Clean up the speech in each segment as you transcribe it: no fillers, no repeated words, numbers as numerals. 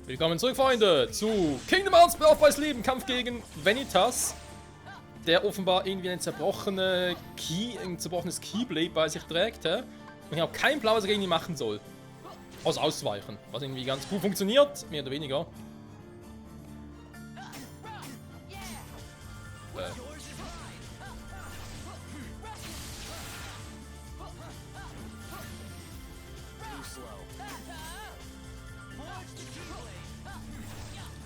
Willkommen zurück, Freunde, zu Kingdom Hearts Birth by Sleep, Kampf gegen Vanitas, der offenbar irgendwie ein zerbrochenes Keyblade bei sich trägt. Und ich habe keinen Plan, was er gegen ihn machen soll. Außer ausweichen, was irgendwie ganz gut funktioniert, mehr oder weniger.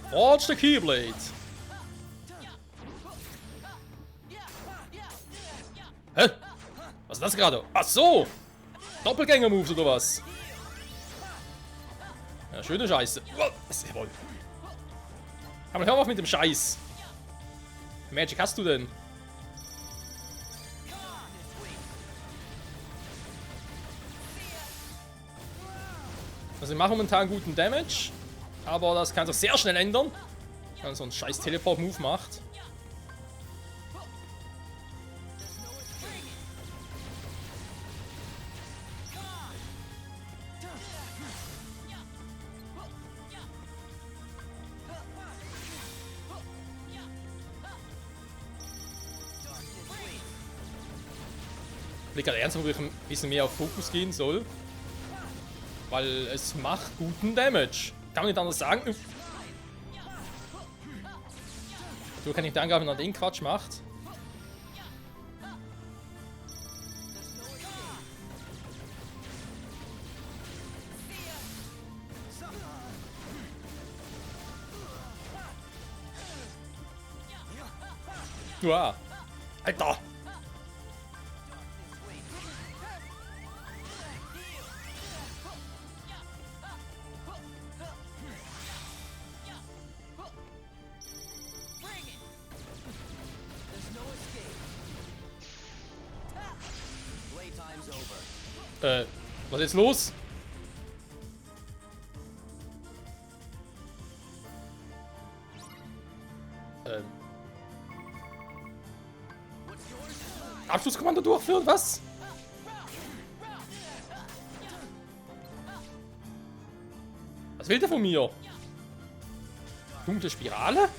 Forge the Keyblade. Hä? Was ist das gerade? Ach so! Doppelgänger-Moves oder was? Ja, schöne Scheiße. Jawohl. Aber hör auf mit dem Scheiß. Magic hast du denn? Also ich mache momentan guten Damage. Aber das kann sich sehr schnell ändern. Wenn man so einen scheiß Teleport-Move macht. Ich blicke gerade ernsthaft, ob ich ein bisschen mehr auf Fokus gehen soll. Weil es macht guten Damage. Kann man nicht anders sagen. So kann ich dann angreifen, wenn er den Quatsch macht. Uah. Alter! Was ist jetzt los? Abschlusskommando durchführen, was? Was will der von mir? Dunkle Spirale?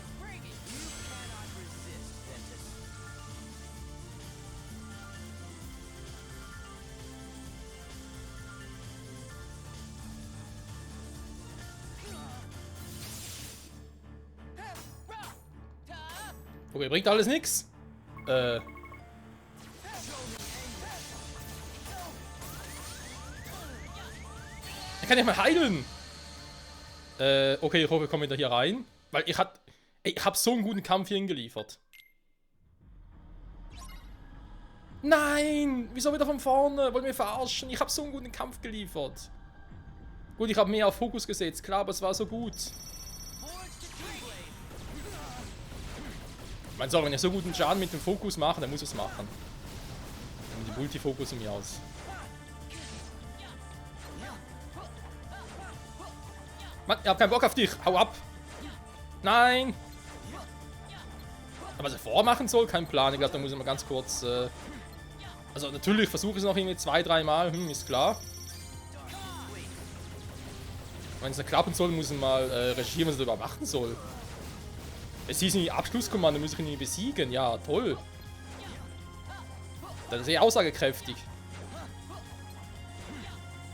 Okay, bringt alles nix. Er kann nicht mal heilen. Okay, ich hoffe, wir kommen wieder hier rein. Weil ich hab so einen guten Kampf hier hingeliefert. Nein! Wieso wieder von vorne? Wollen wir verarschen? Ich hab so einen guten Kampf geliefert. Gut, ich habe mehr auf Fokus gesetzt. Klar, aber es war so gut. Ich meine, sorry, wenn ich so guten Schaden mit dem Fokus mache, dann muss ich es machen. Und die Multifokus um mich aus. Mann, ich hab keinen Bock auf dich. Hau ab. Nein. Aber was er vormachen soll, kein Plan. Ich glaube, da muss ich mal ganz kurz... Also natürlich versuche ich es noch irgendwie 2-3 Mal. Ist klar. Wenn es nicht klappen soll, muss ich mal regieren, was er überhaupt machen soll. Es hieß nicht Abschlusskommando, muss ich ihn besiegen. Ja, toll. Das ist sehr aussagekräftig.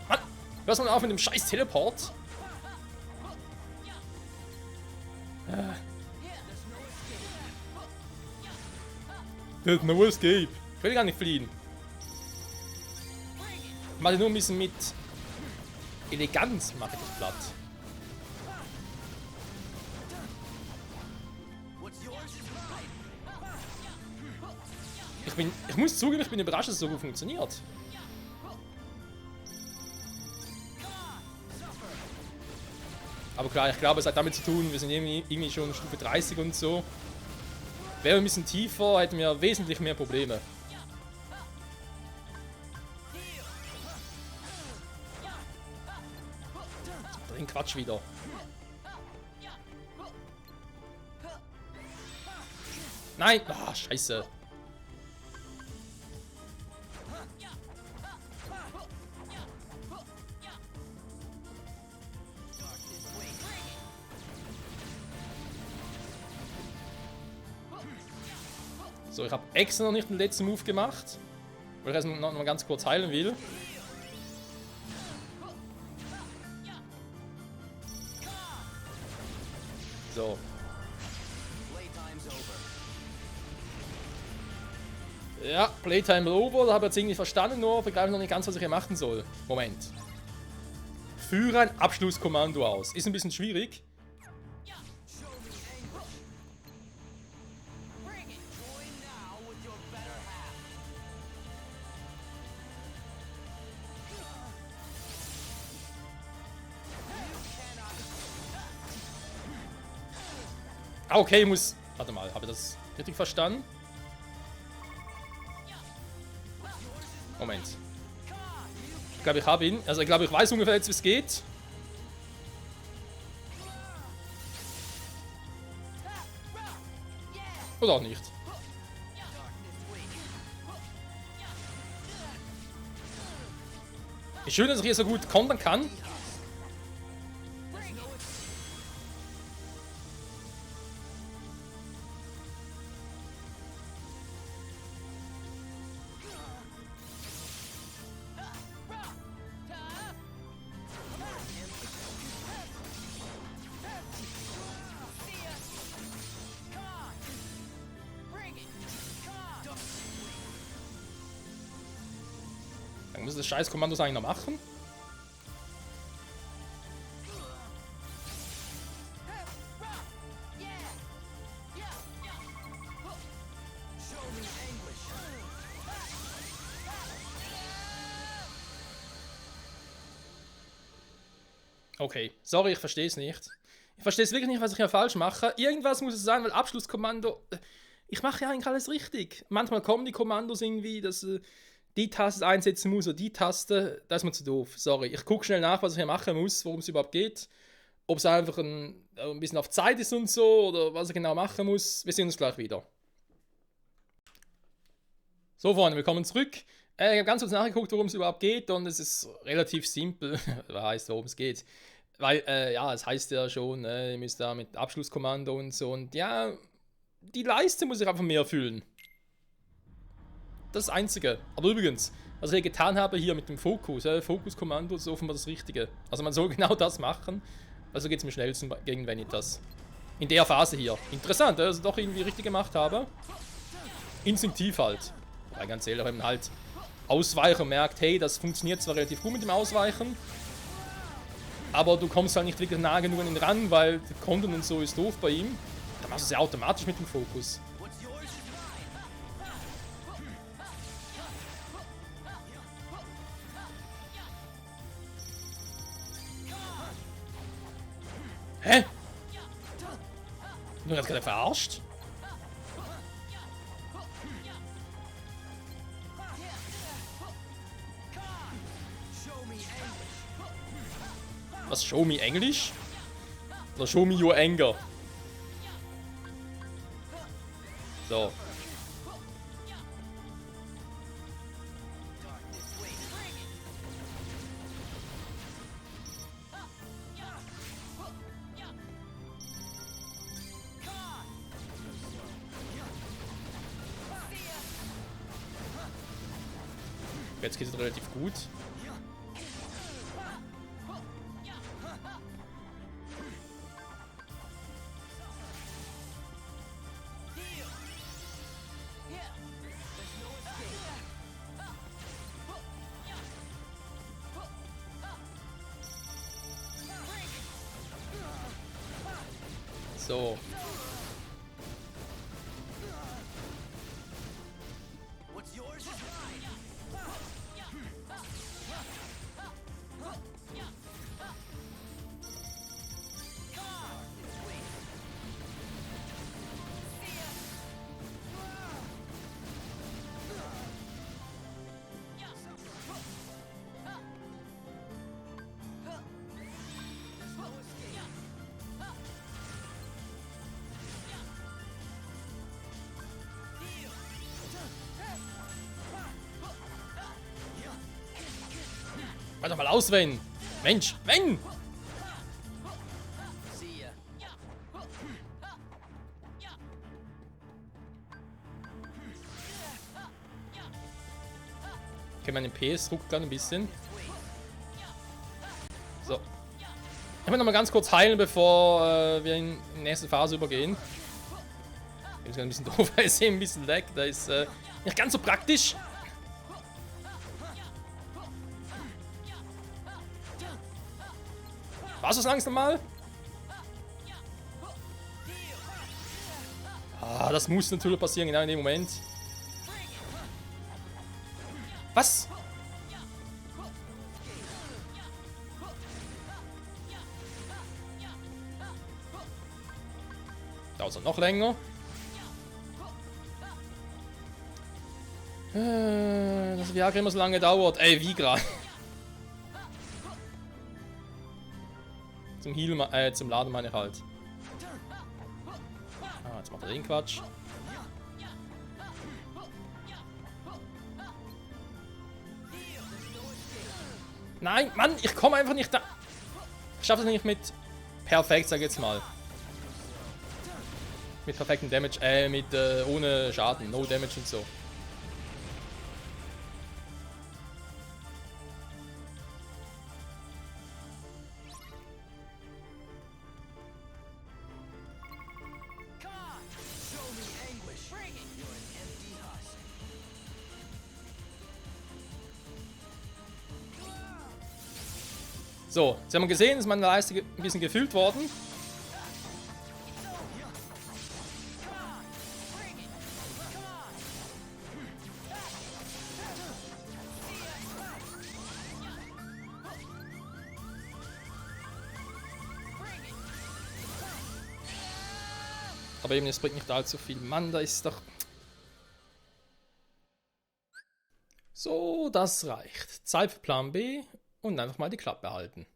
Mann, hörst du mal auf mit dem scheiß Teleport? There's no escape. Ich will gar nicht fliehen. Ich mache nur ein bisschen mit Eleganz, mache ich das platt. Ich muss zugeben, ich bin überrascht, dass es so gut funktioniert. Aber klar, ich glaube, es hat damit zu tun, wir sind irgendwie schon Stufe 30 und so. Wäre ein bisschen tiefer, hätten wir wesentlich mehr Probleme. Den Quatsch wieder. Nein! Ah, scheiße. So, ich habe extra noch nicht den letzten Move gemacht, weil ich erst noch mal ganz kurz heilen will. So. Ja, Playtime over, da habe ich jetzt irgendwie verstanden, nur begreife noch nicht ganz, was ich hier machen soll. Moment. Führe ein Abschlusskommando aus. Ist ein bisschen schwierig. Ah, okay, ich muss... Warte mal, habe ich das richtig verstanden? Moment. Ich glaube, ich habe ihn. Also ich glaube, ich weiß ungefähr jetzt, wie es geht. Oder auch nicht. Ist schön, dass ich hier so gut kontern kann. Dann muss das scheiß Kommando eigentlich noch machen. Okay, sorry, ich verstehe es nicht. Ich verstehe es wirklich nicht, was ich hier falsch mache. Irgendwas muss es sein, weil Abschlusskommando... Ich mache ja eigentlich alles richtig. Manchmal kommen die Kommandos irgendwie, dass die Taste einsetzen muss oder die Taste. Da ist mir zu doof. Sorry, ich gucke schnell nach, was ich hier machen muss, worum es überhaupt geht. Ob es einfach ein bisschen auf Zeit ist und so oder was ich genau machen muss. Wir sehen uns gleich wieder. So, Freunde, willkommen zurück. Ich habe ganz kurz nachgeguckt, worum es überhaupt geht und es ist relativ simpel. Wer heißt, worum es geht. Weil, ja, es heißt ja schon, ihr müsst da mit Abschlusskommando und so und ja, die Leiste muss ich einfach mehr füllen. Das ist das Einzige. Aber übrigens, was ich getan habe hier mit dem Fokus, Fokuskommando ist offenbar das Richtige. Also man soll genau das machen, also geht es am schnellsten gegen Vanitas. In der Phase hier. Interessant, dass ich doch irgendwie richtig gemacht habe. Instinktiv halt. Weil ganz ehrlich, wenn man halt Ausweicher merkt, hey, das funktioniert zwar relativ gut mit dem Ausweichen, aber du kommst halt nicht wirklich nah genug an ihn ran, weil der Kontern und so ist doof bei ihm. Dann machst du es ja automatisch mit dem Fokus. Hä? Du hast gerade verarscht? Was, show me Englisch? Oder show me your anger? So. Jetzt geht es relativ gut. So. Warte mal aus, Wen! Mensch, Wen! Okay, mein PS ruckt gerade ein bisschen. So. Ich will nochmal ganz kurz heilen, bevor wir in die nächste Phase übergehen. Das ist ein bisschen doof, weil ich sehe ein bisschen Lag. Da ist nicht ganz so praktisch. Was ist langsam mal? Ah, das muss natürlich passieren, genau in dem Moment. Was? Dauert noch länger. Das Viagra immer so lange dauert. Ey, wie gerade. Zum Heal, zum Laden meine ich halt. Ah, jetzt macht er den Quatsch. Nein, Mann, ich komme einfach nicht da. Ich schaffe es nicht mit perfekt, sag ich jetzt mal. Mit perfektem Damage, ohne Schaden, no Damage und so. So, jetzt haben wir gesehen, ist meine Leiste ein bisschen gefüllt worden. Aber eben, es bringt nicht allzu viel. Mann, da ist doch... So, das reicht. Zeit für Plan B und einfach mal die Klappe halten.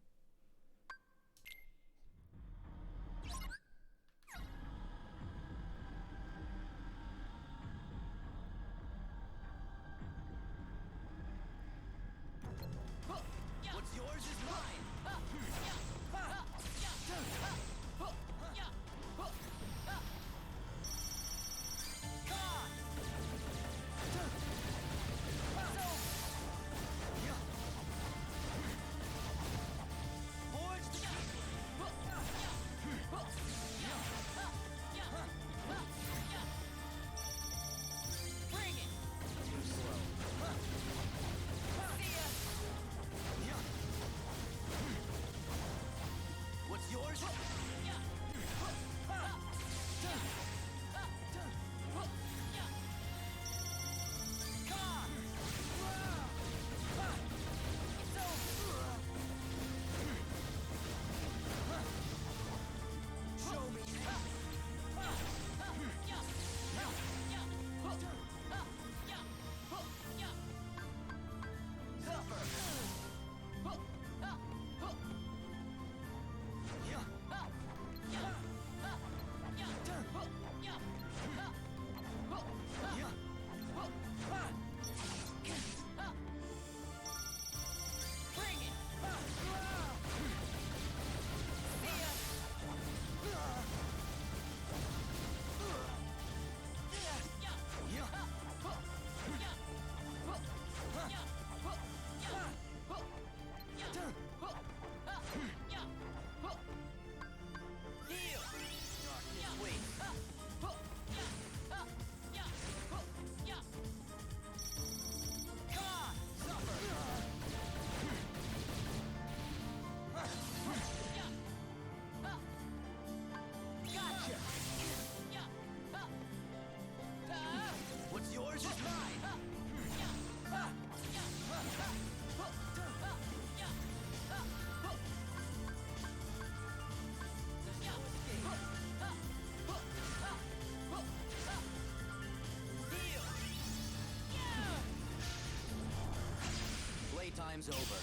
Time's over.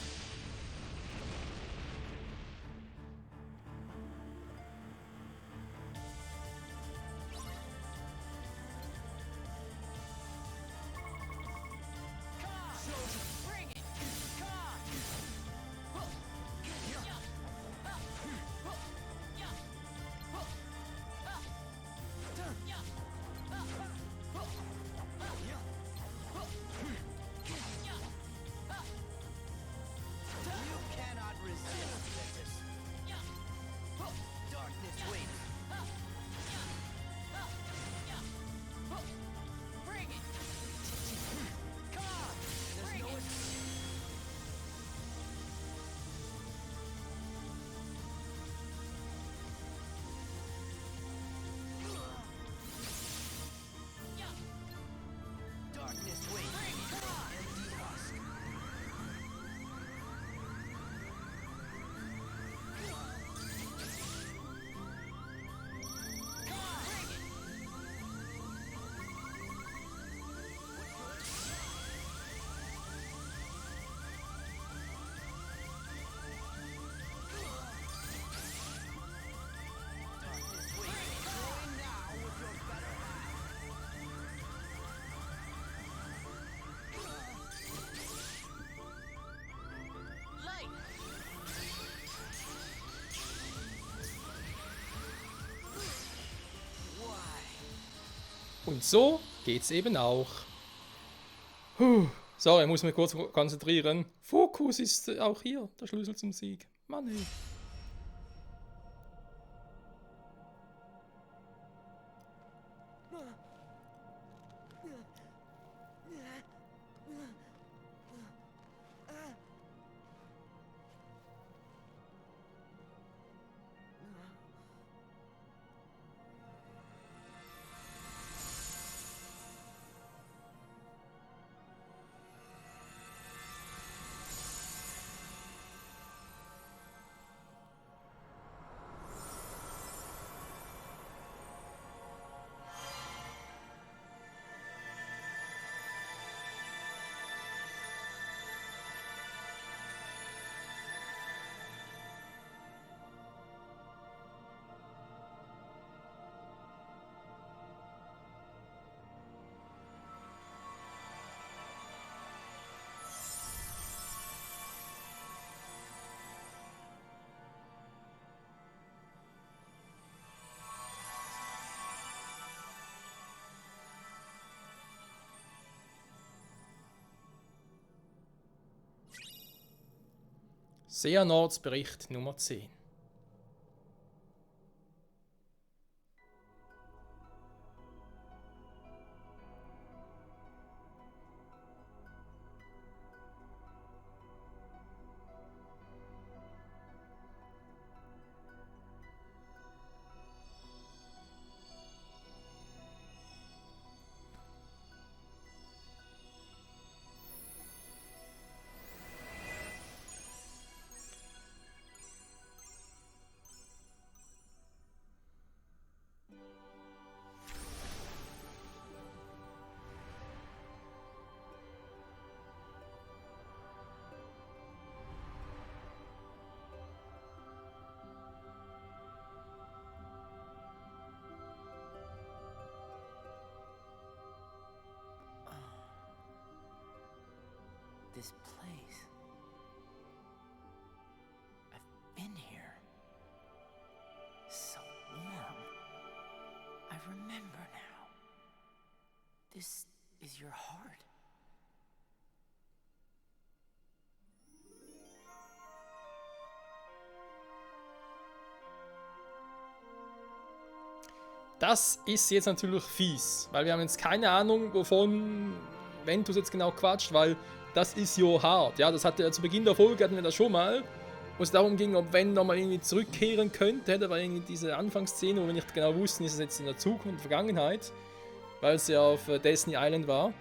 Darkness waits. Bring it. Come on. There's no Darkness waits. Come on. Empty husk. Come on. Bring it. Darkness waits. Join now with your better half. Light. Why? Und so geht's eben auch. Sorry, ich muss mich kurz konzentrieren. Fokus ist auch hier der Schlüssel zum Sieg. Mann, ey. Xehanorts Bericht Nummer 10. This place. I've been here. So warm. I remember now. This is your heart. Das ist jetzt natürlich fies, weil wir haben jetzt keine Ahnung, wovon Ventus jetzt genau quatscht, weil das ist your heart. Ja, das hatte ja zu Beginn der Folge, hatten wir das schon mal, wo es darum ging, ob Ven nochmal irgendwie zurückkehren könnte. Da war irgendwie diese Anfangsszene, wo wir nicht genau wussten, ist es jetzt in der Zukunft, in der Vergangenheit, weil es ja auf Destiny Island war.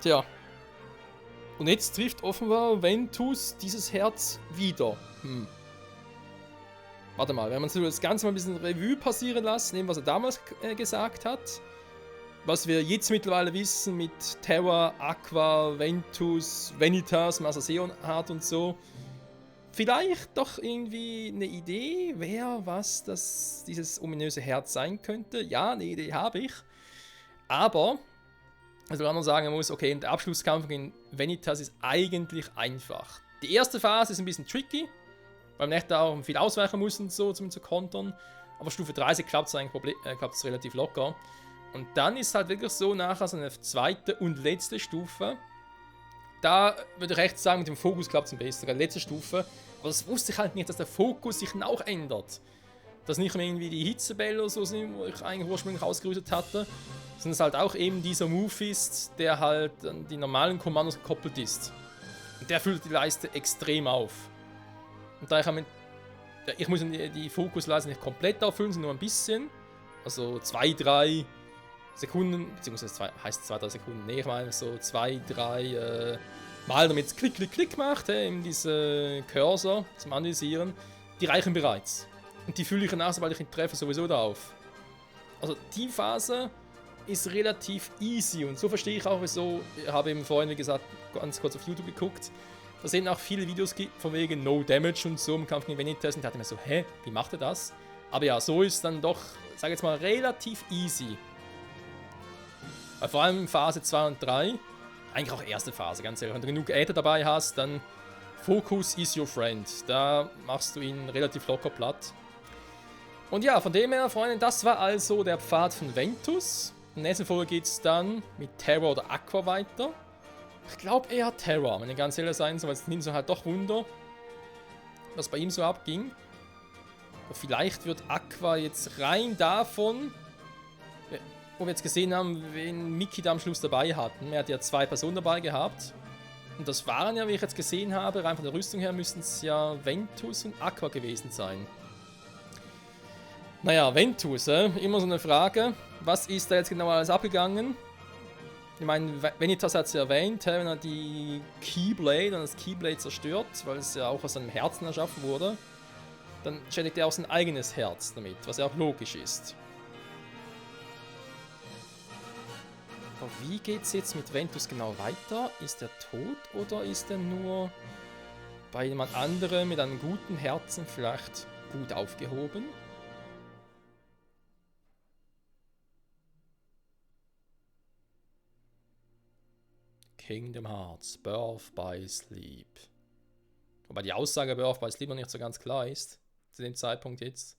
Tja. Und jetzt trifft offenbar Ventus dieses Herz wieder. Warte mal, wenn man so das Ganze mal ein bisschen Revue passieren lassen, nehmen, was er damals gesagt hat, was wir jetzt mittlerweile wissen mit Terra, Aqua, Ventus, Vanitas, Master Xehanort und so. Vielleicht doch irgendwie eine Idee, wer was dieses ominöse Herz sein könnte. Ja, eine Idee habe ich. Aber, also wenn man sagen muss, okay, der Abschlusskampf gegen Vanitas ist eigentlich einfach. Die erste Phase ist ein bisschen tricky, weil man echt da auch viel ausweichen muss und so, um zu kontern. Aber Stufe 30 klappt es eigentlich klappt's relativ locker. Und dann ist halt wirklich so, nachher so eine zweite und letzte Stufe, da würde ich echt sagen, mit dem Fokus klappt es am besten. Die letzte Stufe. Aber das wusste ich halt nicht, dass der Fokus sich auch ändert. Dass nicht mehr irgendwie die Hitzebälle oder so sind, wo ich eigentlich ursprünglich ausgerüstet hatte. Sondern es halt auch eben dieser Move ist, der halt an die normalen Kommandos gekoppelt ist. Und der füllt die Leiste extrem auf. Und da ich muss die Fokusleiste nicht komplett auffüllen, sondern nur ein bisschen. Also 2, 3 Sekunden, beziehungsweise heißt 2, 3 Sekunden, nee, ich meine so 2, 3 Mal, damit es klick, klick, klick macht, eben diese Cursor zum Analysieren, die reichen bereits. Und die fülle ich nach, sobald ich ihn treffe, sowieso da auf. Also die Phase ist relativ easy und so verstehe ich auch, wieso, ich habe eben vorhin, wie gesagt, ganz kurz auf YouTube geguckt, da sind auch viele Videos gibt, von wegen No Damage und so im Kampf gegen Vanitas und da dachte ich mir so, hä, wie macht er das? Aber ja, so ist dann doch, sag jetzt mal, relativ easy. Weil vor allem Phase 2 und 3, eigentlich auch erste Phase, ganz ehrlich, wenn du genug Äther dabei hast, dann Focus is your friend. Da machst du ihn relativ locker platt. Und ja, von dem her, Freunde, das war also der Pfad von Ventus. In der nächsten Folge geht es dann mit Terra oder Aqua weiter. Ich glaube eher Terra, wenn ich ganz ehrlich sein soll, weil es nimmt so halt doch Wunder, was bei ihm so abging. Aber vielleicht wird Aqua jetzt rein davon, wo wir jetzt gesehen haben, wen Mickey da am Schluss dabei hatten. Er hat ja 2 Personen dabei gehabt. Und das waren ja, wie ich jetzt gesehen habe, rein von der Rüstung her müssten es ja Ventus und Aqua gewesen sein. Naja, Ventus, immer so eine Frage. Was ist da jetzt genau alles abgegangen? Ich meine, Vanitas hat es ja erwähnt, wenn er die Keyblade und das Keyblade zerstört, weil es ja auch aus seinem Herzen erschaffen wurde, dann schädigt er auch sein eigenes Herz damit, was ja auch logisch ist. Aber wie geht es jetzt mit Ventus genau weiter? Ist er tot oder ist er nur bei jemand anderem mit einem guten Herzen vielleicht gut aufgehoben? Kingdom Hearts, Birth by Sleep. Wobei die Aussage Birth by Sleep noch nicht so ganz klar ist, zu dem Zeitpunkt jetzt.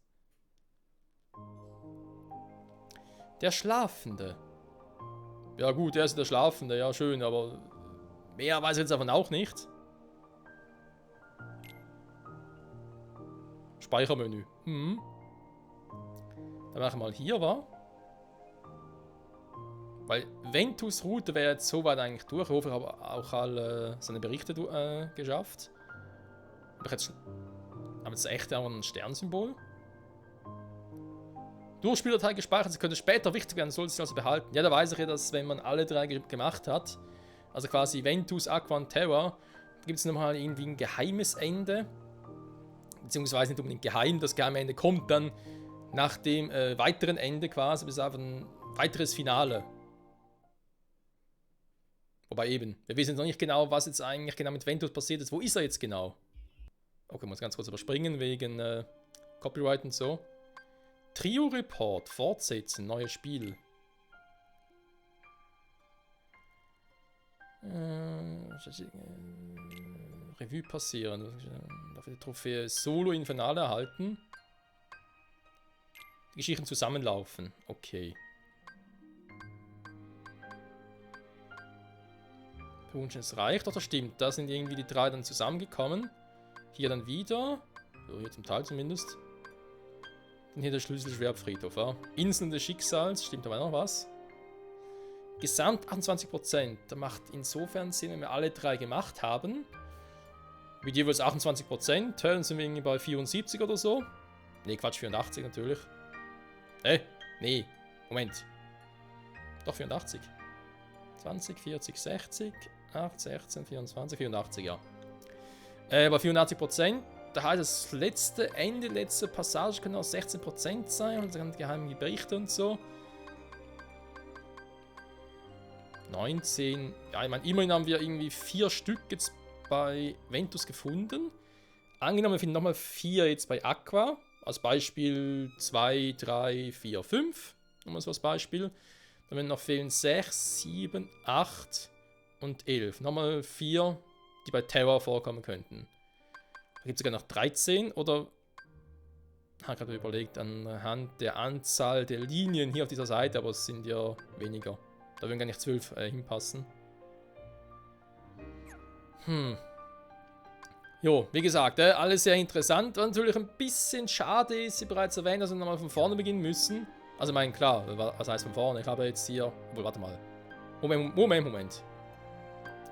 Der Schlafende. Ja gut, er ist der Schlafende, ja schön, aber mehr weiß ich jetzt davon auch nicht. Speichermenü. Dann machen wir mal hier, wa? Weil Ventus Route wäre jetzt soweit eigentlich durch. Ich hoffe, ich habe auch alle seine Berichte geschafft. Aber jetzt echt auch ein Sternsymbol. Durchspieldatei gespeichert, sie könnte später wichtig werden, sollte sie also behalten. Ja, da weiß ich ja, dass wenn man alle 3 gemacht hat, also quasi Ventus, Aqua und Terra, gibt es nochmal irgendwie ein geheimes Ende. Beziehungsweise nicht unbedingt geheim, das geheime Ende kommt dann nach dem weiteren Ende quasi, bis auf ein weiteres Finale. Wobei eben, wir wissen jetzt noch nicht genau, was jetzt eigentlich genau mit Ventus passiert ist. Wo ist er jetzt genau? Okay, muss ganz kurz überspringen wegen Copyright und so. Trio Report, fortsetzen, neues Spiel. Revue passieren. Dafür die Trophäe Solo Infernale erhalten. Die Geschichten zusammenlaufen. Okay. Wunsch ist reich, doch das stimmt. Da sind irgendwie die 3 dann zusammengekommen. Hier dann wieder. So, hier zum Teil zumindest. Dann hier der Schlüsselschwertfriedhof. Ja. Inseln des Schicksals, stimmt aber noch was. Gesamt 28%. Da macht insofern Sinn, wenn wir alle 3 gemacht haben. Mit jeweils 28%. Dann sind wir irgendwie bei 74 oder so. Ne, Quatsch, 84 natürlich. Nee, Moment. Doch 84. 20, 40, 60, 8, 16, 24, 84, ja. Bei 84%, da heißt das letzte Ende, letzte Passage können auch 16% sein und dann geheime Berichte und so. 19, ja, ich meine, immerhin haben wir irgendwie 4 Stück jetzt bei Ventus gefunden. Angenommen, wir finden nochmal 4 jetzt bei Aqua. Als Beispiel 2, 3, 4, 5. Nochmal so als Beispiel. Dann werden noch fehlen 6, 7, 8 und 11. Nochmal 4, die bei Terra vorkommen könnten. Da gibt es sogar noch 13 oder... Ich habe gerade überlegt, anhand der Anzahl der Linien hier auf dieser Seite, aber es sind ja weniger. Da würden gar nicht 12 hinpassen. Jo, wie gesagt, alles sehr interessant. Was natürlich ein bisschen schade ist, wie bereits erwähnt, dass wir nochmal von vorne beginnen müssen. Also, ich meine, klar, was heißt von vorne? Ich habe jetzt hier. Obwohl, warte mal. Moment.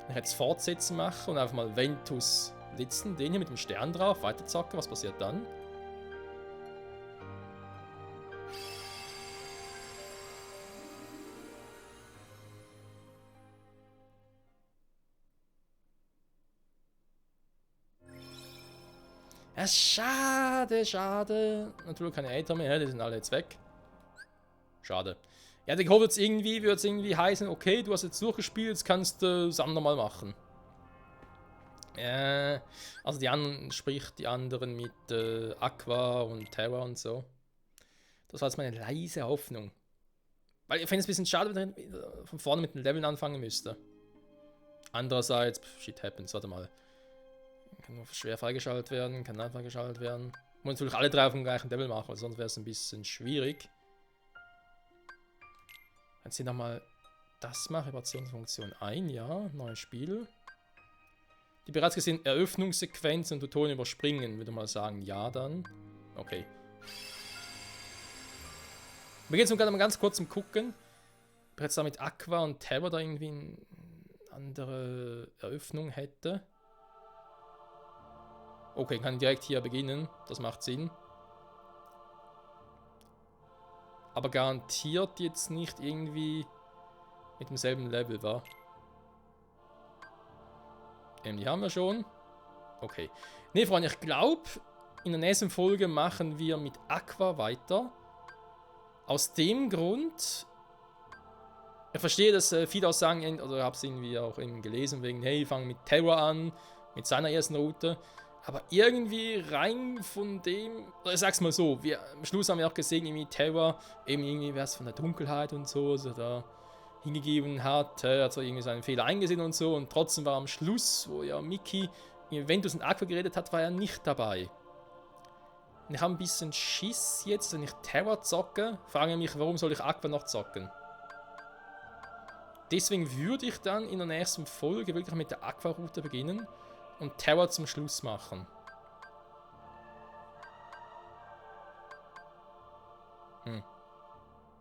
Ich jetzt fortsetzen machen und einfach mal Ventus Blitzen, den hier mit dem Stern drauf, weiterzocken. Was passiert dann? Ja, schade. Natürlich keine Äther mehr, die sind alle jetzt weg. Schade. Ja, ich hoffe jetzt irgendwie, würde es irgendwie heißen, okay, du hast jetzt durchgespielt, jetzt kannst du es andermal machen. Also die anderen, sprich die anderen mit Aqua und Terra und so. Das war jetzt meine leise Hoffnung. Weil ich finde es ein bisschen schade, wenn ich von vorne mit den Leveln anfangen müsste. Andererseits, shit happens, warte mal. Kann nur schwer freigeschaltet werden, kann einfach freigeschaltet werden. Muss natürlich alle drei auf dem gleichen Level machen, weil sonst wäre es ein bisschen schwierig. Jetzt hier nochmal das machen, Vibrationsfunktion ein, ja, neues Spiel. Die bereits gesehen Eröffnungssequenz und Tutorial überspringen, würde mal sagen, ja dann. Okay. Wir gehen jetzt mal ganz kurz zum Gucken. Bereits da mit Aqua und Terra da irgendwie eine andere Eröffnung hätte. Okay, kann direkt hier beginnen. Das macht Sinn. Aber garantiert jetzt nicht irgendwie mit demselben Level, war. Die haben wir schon. Okay. Ne, Freunde, ich glaube, in der nächsten Folge machen wir mit Aqua weiter. Aus dem Grund. Ich verstehe, dass viele auch sagen, oder ich habe es irgendwie auch gelesen, wegen, hey, fangen mit Terra an, mit seiner ersten Route. Aber irgendwie rein von dem, oder ich sag's mal so, am Schluss haben wir auch gesehen, irgendwie Terra, eben irgendwie was von der Dunkelheit und so, also da hingegeben hat, hat so irgendwie seinen Fehler eingesehen und so, und trotzdem war am Schluss, wo ja Mickey mit Ventus und Aqua geredet hat, war er nicht dabei. Und ich habe ein bisschen Schiss jetzt, wenn ich Terra zocke, frage ich mich, warum soll ich Aqua noch zocken? Deswegen würde ich dann in der nächsten Folge wirklich mit der Aqua-Route beginnen und Terra zum Schluss machen.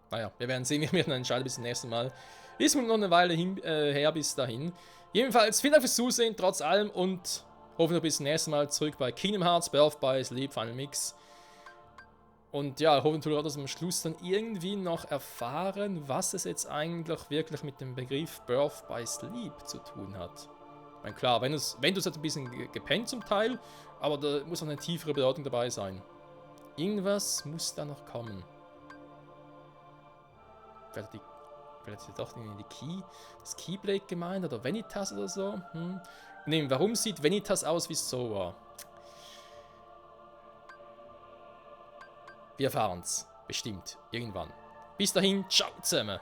Naja, wir werden sehen, wie wir dann entscheiden bis zum nächsten Mal. Ist mir noch eine Weile her bis dahin. Jedenfalls, vielen Dank fürs Zusehen, trotz allem, und hoffentlich bis zum nächsten Mal zurück bei Kingdom Hearts, Birth by Sleep, Final Mix. Und ja, hoffentlich auch, dass wir am Schluss dann irgendwie noch erfahren, was es jetzt eigentlich wirklich mit dem Begriff Birth by Sleep zu tun hat. Ich meine, klar, wenn du es hat ein bisschen gepennt zum Teil, aber da muss auch eine tiefere Bedeutung dabei sein. Irgendwas muss da noch kommen. Vielleicht ist doch irgendwie das Keyblade gemeint oder Vanitas oder so. Ne, warum sieht Vanitas aus wie Sora? Wir erfahren es bestimmt irgendwann. Bis dahin, ciao zusammen.